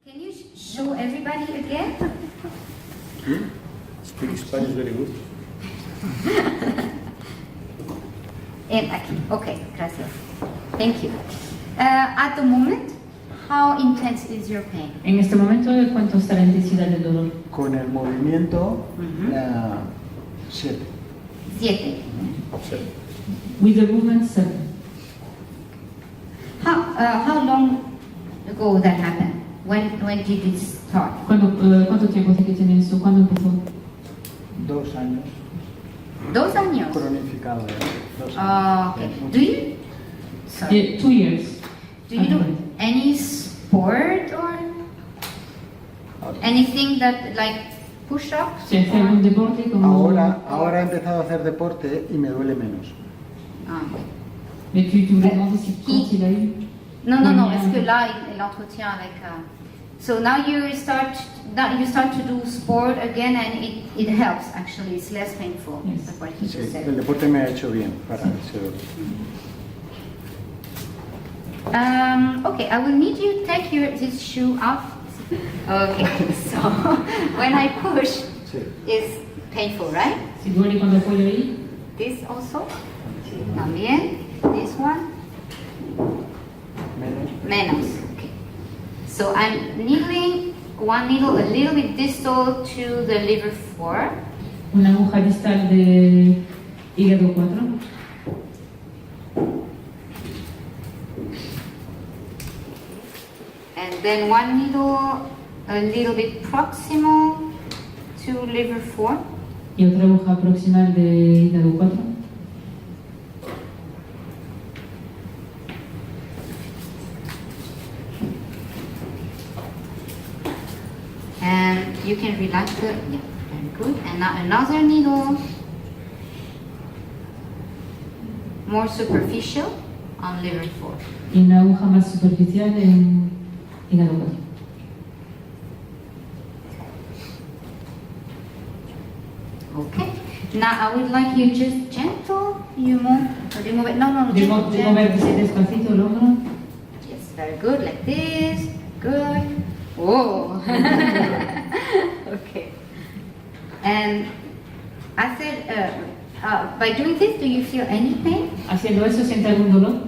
Can you show everybody again? Speak Spanish very good. Aquí. Okay, gracias. Thank you. At the moment, how intense is your pain? En este momento, ¿cuánto está la intensidad del dolor? Con el movimiento, 7. 7. With the movement, 7. How long ago that happened? When did it start? ¿Cuánto tiempo hace que tiene esto? ¿Cuándo empezó? 2 años. 2 años. Cronificado. 2 años. Okay. Do you? Sorry. 2 years. Do you do any sport or anything that like push-ups? ¿Se hace algún deporte como? Ahora he empezado a hacer deporte y me duele menos. Mais tu voulais demander si quand il a eu? Non, parce que là, l'entretien avec. So now you start to do sport again, and it helps actually. It's less painful. Yes. That's what he Sí, just said. el deporte me ha hecho bien para ese dolor. Okay, I will need you to take this shoe off. Okay, so when I push, Sí. it's painful, right? Si duele cuando apoyo ahí. This also. También. This one. Menos. Okay. So I'm needling one needle a little bit distal to the liver 4. Una aguja distal de hígado 4. And then one needle a little bit proximal to liver 4. Y otra aguja proximal de hígado 4. And you can relax the, yeah, very good. And now another needle, more superficial on liver 4. Y una aguja más superficial en hígado 4. Okay. Now I would like you just gentle. You move it. No. De mover despacito el hombro. Yes, very good. Like this. Good. Whoa. Okay. And I said, by doing this, do you feel any pain? Haciendo eso, ¿siente algún dolor?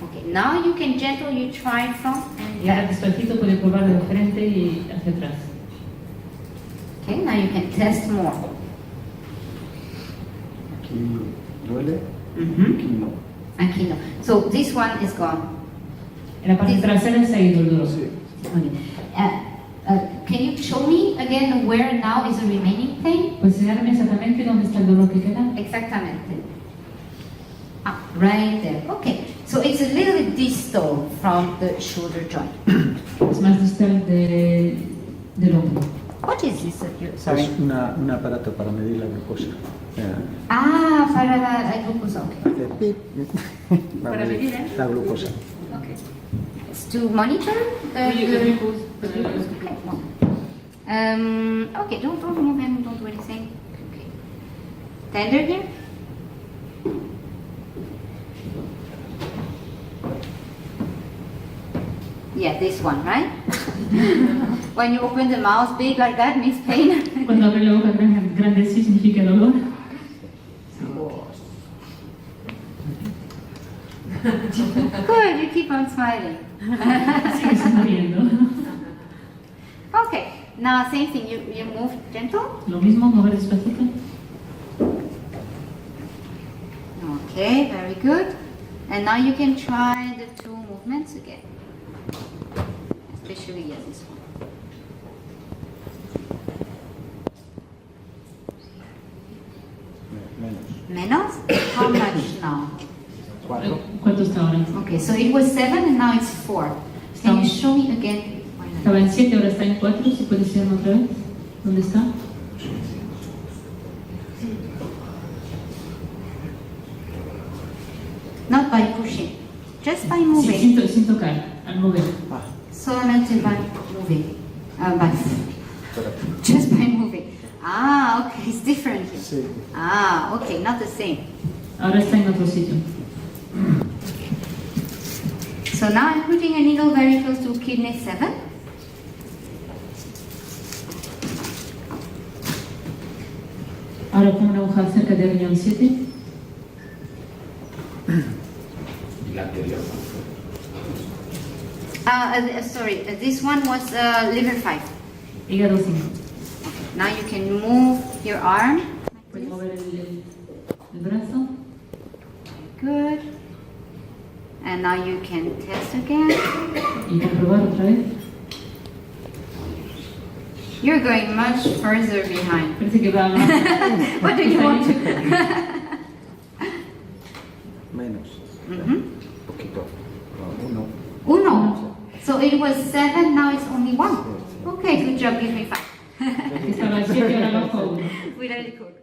Okay. Now you can gentle. You try from and Y ahora back. despacito puede probar de frente y hacia atrás. Okay. Now you can test more. Aquí duele, Mm-hmm. aquí no. Aquí no. So this one is gone. En la parte trasera se ha ido el dolor. Sí. Okay. Can you show me again where now is the remaining pain? Pues enseñarme exactamente dónde está el dolor que queda. Exactamente. Right there. Okay. So it's a little bit distal from the shoulder joint. Es más distal del hombro. What is this? Sorry. Es un aparato para medir la glucosa. Para la glucosa. Okay. Hace pip. Para medir, ¿eh? La glucosa. Okay. It's to monitor the glucose. Okay. Okay. Don't move and don't do anything. Okay. Tender here. Yeah, this one, right? When you open the mouth big like that means pain. Cuando abre la boca grande sí significa dolor. Good, you keep on smiling. Sigue sonriendo. Okay, now same thing, you move gentle. Lo mismo, mover despacito. Okay, very good. And now you can try the 2 movements again. Especially this one. Menos. Menos? How much now? 4. ¿Cuánto está ahora? Okay, so it was 7 and now it's 4. Can you show me again? Estaba en 7, ahora está en 4. ¿Se puede hacer otra vez? ¿Dónde está? Not by pushing, just by moving. Sí, sin tocar, al mover. Solamente by moving. Just by moving. Okay, it's different here. Sí. Okay, not the same. Ahora está en otro sitio. So now I'm putting a needle very close to kidney 7. Ahora pon una aguja cerca del riñón 7. Y la anterior. Sorry, this one was liver 5. Hígado 5. Now you can move your arm. Puedes mover el brazo. Good. And now you can test again. Y comprobar otra vez. You're going much further behind. Parece que va más. What do you want to? Menos. Mhm. Poquito. Uno. Uno. So it was 7, now it's only 1. Okay, good job, give me 5. Estaba el 7 y ahora bajo 1. Really good.